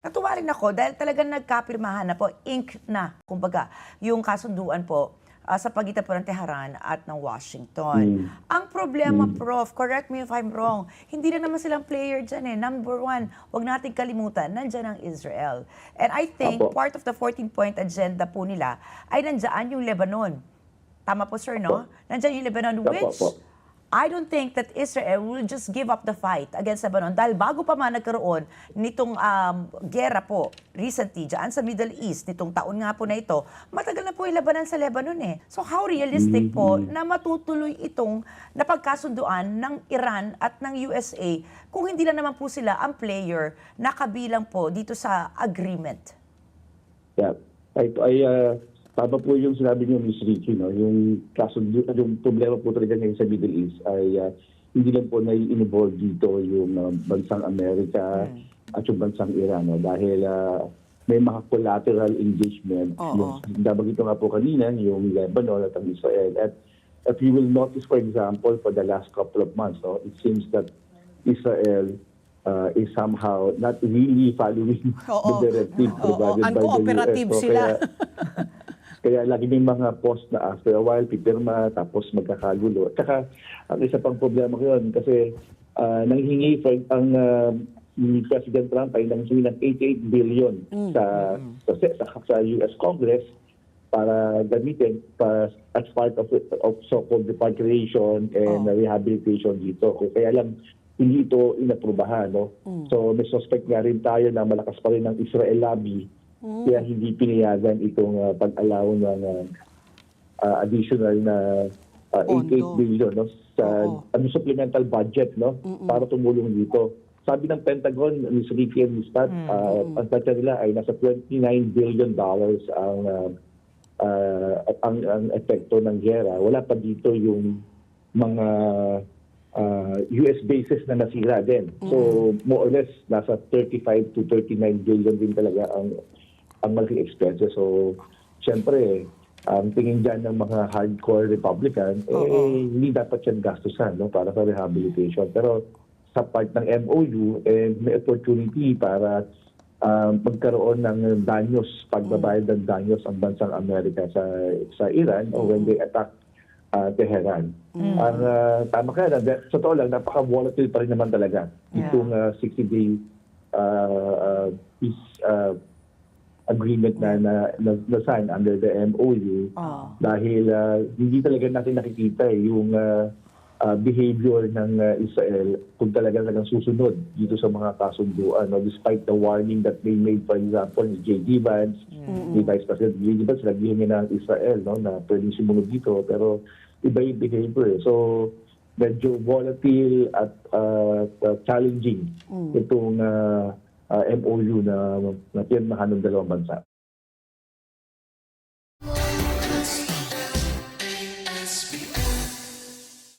Natuwa rin ako dahil talagang nagkapirmahan na po, ink na, kumbaga, yung kasunduan po sa pagitan po ng Tehran at ng Washington. Ang problema, Prof, correct me if I'm wrong, hindi na naman silang player dyan eh. Number one, huwag natin kalimutan, nandyan ang Israel. And I think part of the 14-point agenda po nila ay nandyan yung Lebanon. Tama po, sir, no? Nandyan yung Lebanon, which I don't think that Israel will just give up the fight against Lebanon. Dahil bago pa man nagkaroon nitong gera po, recently, dyan sa Middle East, nitong taon nga po na ito, matagal na po yung labanan sa Lebanon eh. So how realistic po na matutuloy itong napagkasunduan ng Iran at ng USA kung hindi lang naman po sila ang player na kabilang po dito sa agreement? Yeah. Tama po yung sinabi niyo, Ms. Ricky, no? Yung problema po talaga ngayon sa Middle East ay hindi lang po nai-involve dito yung bansang Amerika at yung bansang Iran. No? Dahil may mga collateral engagement. Yung nabagito nga po kanina, yung Lebanon at ang Israel. At if you will notice, for example, for the last couple of months, no, it seems that Israel is somehow not really following the directive provided by the US. Uncooperative sila. Kaya lagi may mga post na after a while, pipirma, tapos magkakagulo. At saka, ang isa pang problema ko yun, kasi nanghingi ang President Trump ay nanghingi ng $88 billion sa US Congress para gamitin as part of so-called repatriation and rehabilitation dito. Kaya lang, hindi ito inaprubahan. No? So may suspect nga rin tayo na malakas pa rin ng Israel lobby. Kaya hindi pinayagan itong pag-allow ng additional na 88 billion no, sa supplemental budget no, para tumulong dito. Sabi ng Pentagon, Ms. Ricky and Ms. Pat, ang budget nila ay nasa $29 billion ang epekto ng gera. Wala pa dito yung mga US bases na nasira din. So more or less nasa 35 to 39 billion din talaga ang malaking expenses. So syempre ang tingin dyan ng mga hardcore Republican hindi dapat yan gastusan no, para sa rehabilitation. Pero sa part ng MOU may opportunity para magkaroon ng danyos, pagbabayad ng danyos ang bansang Amerika sa Iran when they attack Tehran. Ang tama kaya na, sa totoo lang, napaka-volatile pa rin naman talaga itong 60-day peace agreement na sign under the MOU dahil hindi talaga natin nakikita yung behavior ng Israel kung talagang susunod dito sa mga kasunduan. No? Despite the warning that they made, for example, ni J.D. Vance, ni Vice President J.D. Vance, nagbihin niya ng Israel no? Na pwedeng sumunod dito, pero iba yung behavior. So, medyo volatile at challenging itong MOU na pirmahan ng dalawang bansa.